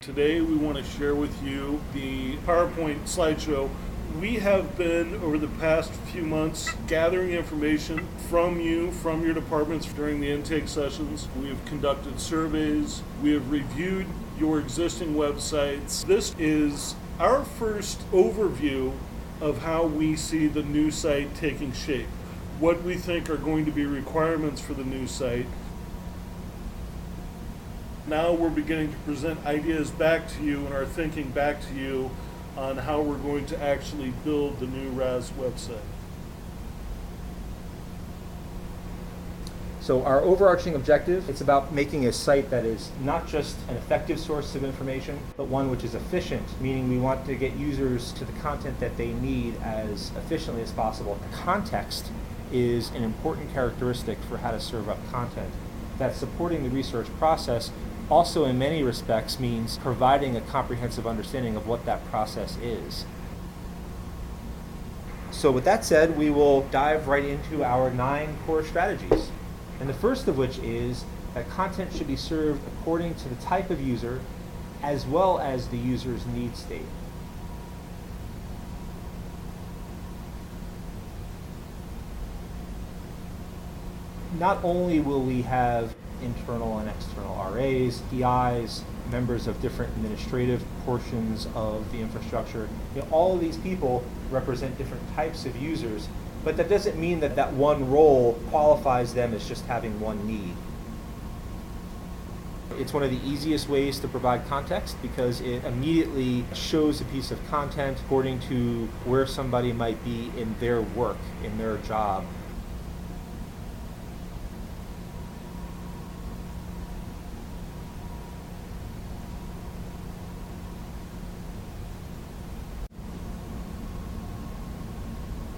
Today we want to share with you the PowerPoint slideshow. We have been, over the past few months, gathering information from you, from your departments during the intake sessions. We have conducted surveys. We have reviewed your existing websites. This is our first overview of how we see the new site taking shape, what we think are going to be requirements for the new site. Now we're beginning to present ideas back to you and our thinking back to you on how we're going to actually build the new RAS website. So our overarching objective, it's about making a site that is not just an effective source of information, but one which is efficient, meaning we want to get users to the content that they need as efficiently as possible. Context is an important characteristic for how to serve up content. That supporting the research process also in many respects means providing a comprehensive understanding of what that process is. So with that said, we will dive right into our 9 core strategies. And the first of which is that content should be served according to the type of user as well as the user's need state. Not only will we have internal and external RAs, PIs, members of different administrative portions of the infrastructure. All of these people represent different types of users, but that doesn't mean that that one role qualifies them as just having one need. It's one of the easiest ways to provide context because it immediately shows a piece of content according to where somebody might be in their work, in their job.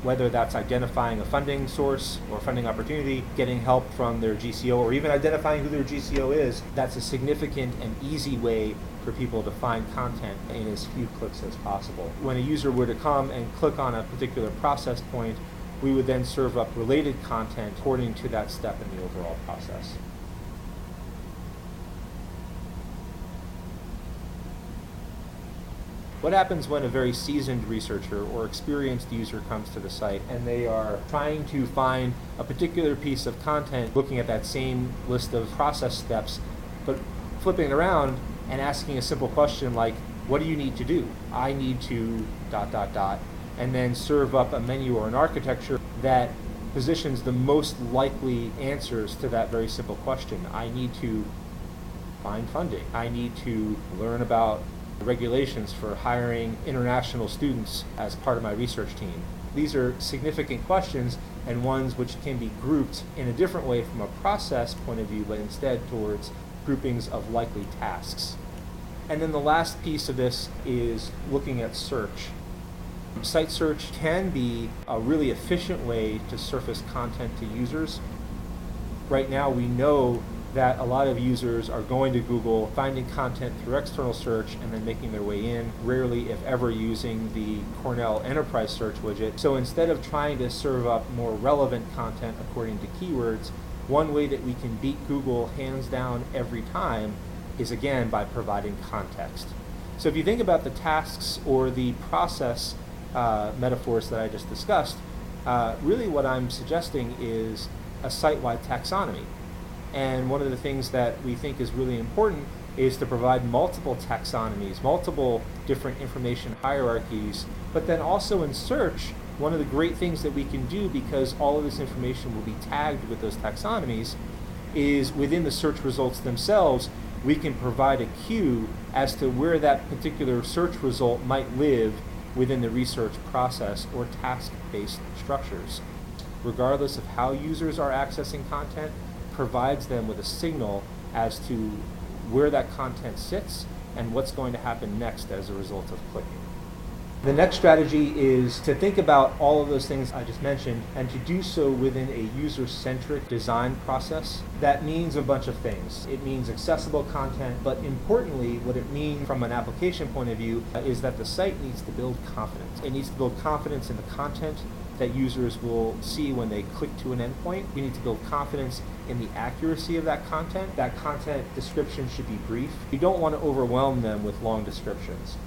Whether that's identifying a funding source or funding opportunity, getting help from their GCO, or even identifying who their GCO is, that's a significant and easy way for people to find content in as few clicks as possible. When a user were to come and click on a particular process point, we would then serve up related content according to that step in the overall process. What happens when a very seasoned researcher or experienced user comes to the site and they are trying to find a particular piece of content, looking at that same list of process steps, but flipping it around and asking a simple question like, what do you need to do? I need to ... and then serve up a menu or an architecture that positions the most likely answers to that very simple question. I need to find funding. I need to learn about regulations for hiring international students as part of my research team. These are significant questions and ones which can be grouped in a different way from a process point of view, but instead towards groupings of likely tasks. And then the last piece of this is looking at search. Site search can be a really efficient way to surface content to users. Right now we know that a lot of users are going to Google, finding content through external search, and then making their way in, rarely if ever using the Cornell Enterprise Search widget. So instead of trying to serve up more relevant content according to keywords, one way that we can beat Google hands down every time is again by providing context. So if you think about the tasks or the process metaphors that I just discussed, really what I'm suggesting is a site-wide taxonomy. And one of the things that we think is really important is to provide multiple taxonomies, multiple different information hierarchies, but then also in search, one of the great things that we can do, because all of this information will be tagged with those taxonomies, is within the search results themselves, we can provide a cue as to where that particular search result might live within the research process or task-based structures. Regardless of how users are accessing content, provides them with a signal as to where that content sits and what's going to happen next as a result of clicking. The next strategy is to think about all of those things I just mentioned and to do so within a user-centric design process. That means a bunch of things. It means accessible content, but importantly, what it means from an application point of view is that the site needs to build confidence. It needs to build confidence in the content that users will see when they click to an endpoint. We need to build confidence in the accuracy of that content. That content description should be brief. You don't want to overwhelm them with long descriptions.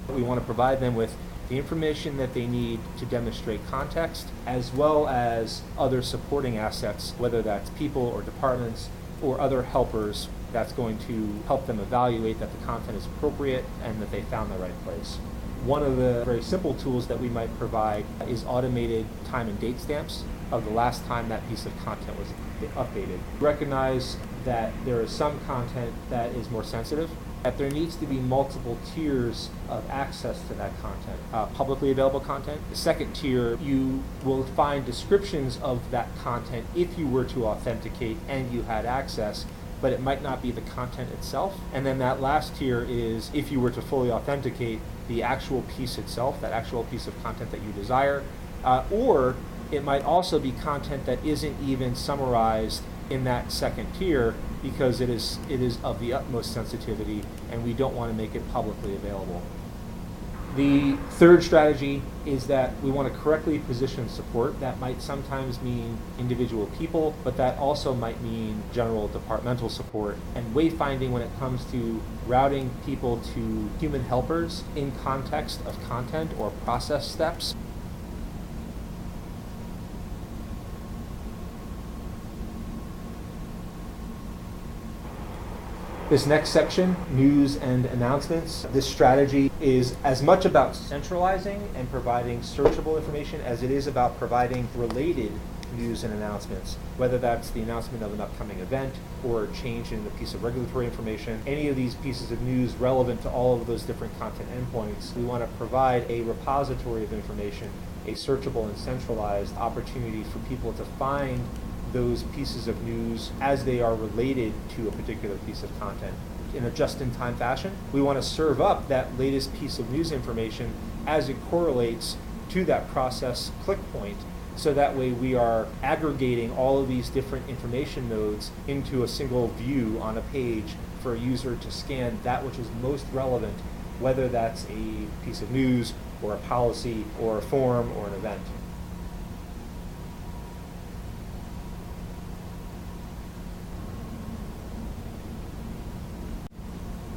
We want to provide them with the information that they need to demonstrate context, as well as other supporting assets, whether that's people or departments or other helpers that's going to help them evaluate that the content is appropriate and that they found the right place. One of the very simple tools that we might provide is automated time and date stamps of the last time that piece of content was updated. Recognize that there is some content that is more sensitive, that there needs to be multiple tiers of access to that content. Publicly available content. The second tier, you will find descriptions of that content if you were to authenticate and you had access, but it might not be the content itself. And then that last tier is if you were to fully authenticate the actual piece itself, that actual piece of content that you desire, or it might also be content that isn't even summarized in that second tier because it is of the utmost sensitivity and we don't want to make it publicly available. The third strategy is that we want to correctly position support. That might sometimes mean individual people, but that also might mean general departmental support and wayfinding when it comes to routing people to human helpers in context of content or process steps. This next section, news and announcements. This strategy is as much about centralizing and providing searchable information as it is about providing related news and announcements, whether that's the announcement of an upcoming event or a change in a piece of regulatory information. Any of these pieces of news relevant to all of those different content endpoints, we want to provide a repository of information, a searchable and centralized opportunity for people to find those pieces of news as they are related to a particular piece of content in a just-in-time fashion. We want to serve up that latest piece of news information as it correlates to that process click point, so that way we are aggregating all of these different information nodes into a single view on a page for a user to scan that which is most relevant, whether that's a piece of news or a policy or a form or an event.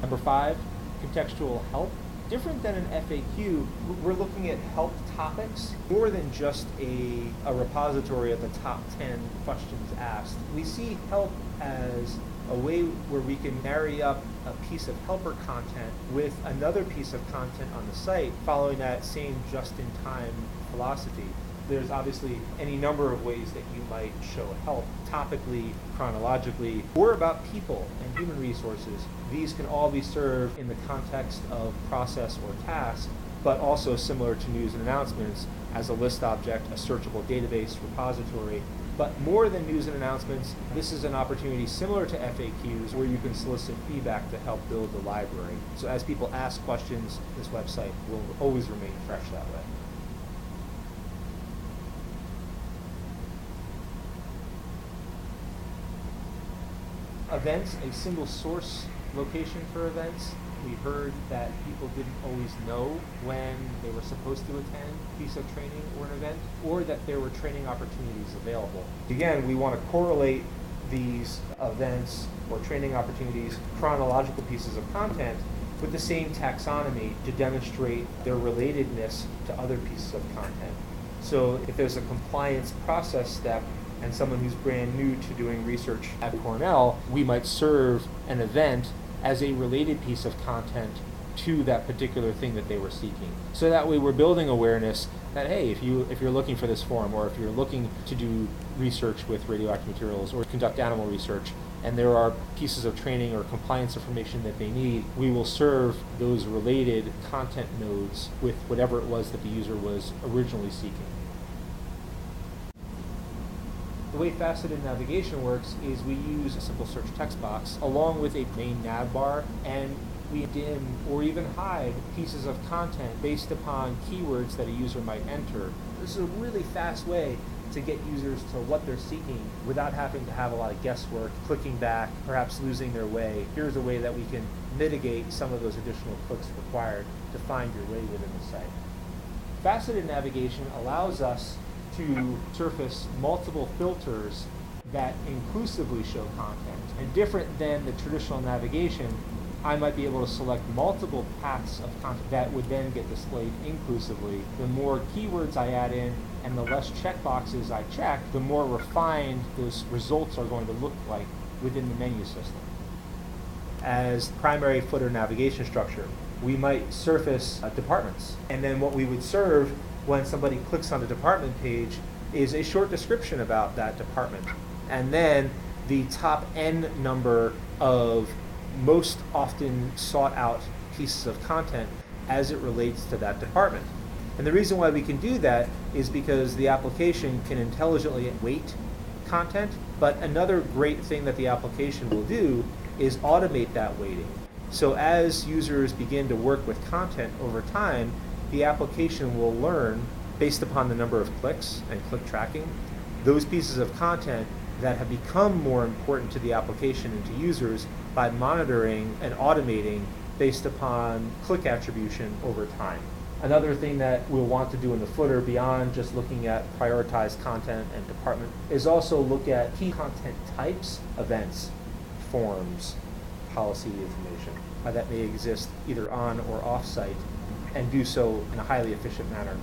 Number 5, contextual help. Different than an FAQ, we're looking at help topics more than just a repository of the top 10 questions asked. We see help as a way where we can marry up a piece of helper content with another piece of content on the site following that same just-in-time philosophy. There's obviously any number of ways that you might show help, topically, chronologically, or about people and human resources. These can all be served in the context of process or task, but also similar to news and announcements as a list object, a searchable database repository. But more than news and announcements, this is an opportunity similar to FAQs where you can solicit feedback to help build the library. So as people ask questions, this website will always remain fresh that way. Events, a single source location for events. We heard that people didn't always know when they were supposed to attend a piece of training or an event, or that there were training opportunities available. Again, we want to correlate these events or training opportunities, chronological pieces of content, with the same taxonomy to demonstrate their relatedness to other pieces of content. So if there's a compliance process step and someone who's brand new to doing research at Cornell, we might serve an event as a related piece of content to that particular thing that they were seeking. So that way we're building awareness that, hey, if you're looking for this form, or if you're looking to do research with radioactive materials or conduct animal research, and there are pieces of training or compliance information that they need, we will serve those related content nodes with whatever it was that the user was originally seeking. The way faceted navigation works is we use a simple search text box along with a main nav bar, and we dim or even hide pieces of content based upon keywords that a user might enter. This is a really fast way to get users to what they're seeking without having to have a lot of guesswork, clicking back, perhaps losing their way. Here's a way that we can mitigate some of those additional clicks required to find your way within the site. Faceted navigation allows us to surface multiple filters that inclusively show content. And different than the traditional navigation, I might be able to select multiple paths of content that would then get displayed inclusively. The more keywords I add in and the less checkboxes I check, the more refined those results are going to look like within the menu system. As primary footer navigation structure, we might surface departments. And then what we would serve when somebody clicks on the department page is a short description about that department. And then the top N number of most often sought out pieces of content as it relates to that department. And the reason why we can do that is because the application can intelligently weight content, but another great thing that the application will do is automate that weighting. So as users begin to work with content over time, the application will learn, based upon the number of clicks and click tracking, those pieces of content that have become more important to the application and to users by monitoring and automating based upon click attribution over time. Another thing that we'll want to do in the footer beyond just looking at prioritized content and department is also look at key content types, events, forms, policy information that may exist either on or off site, and do so in a highly efficient manner.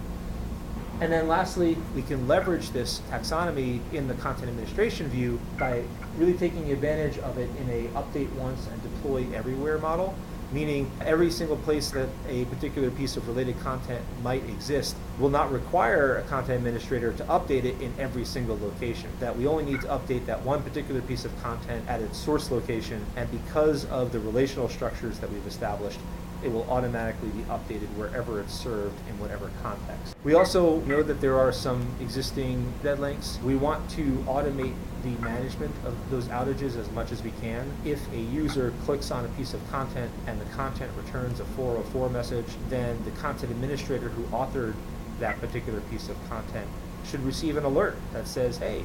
And then lastly, we can leverage this taxonomy in the content administration view by really taking advantage of it in a update once and deploy everywhere model, meaning every single place that a particular piece of related content might exist will not require a content administrator to update it in every single location. That we only need to update that one particular piece of content at its source location, and because of the relational structures that we've established, it will automatically be updated wherever it's served in whatever context. We also know that there are some existing dead links. We want to automate the management of those outages as much as we can. If a user clicks on a piece of content and the content returns a 404 message, then the content administrator who authored that particular piece of content should receive an alert that says, hey,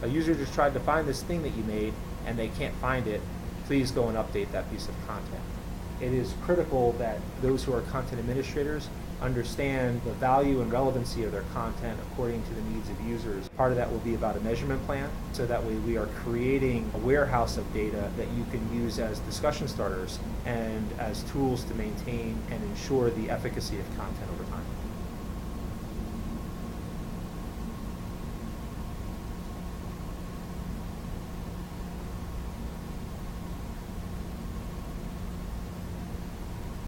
a user just tried to find this thing that you made and they can't find it. Please go and update that piece of content. It is critical that those who are content administrators understand the value and relevancy of their content according to the needs of users. Part of that will be about a measurement plan, so that way we are creating a warehouse of data that you can use as discussion starters and as tools to maintain and ensure the efficacy of content over time.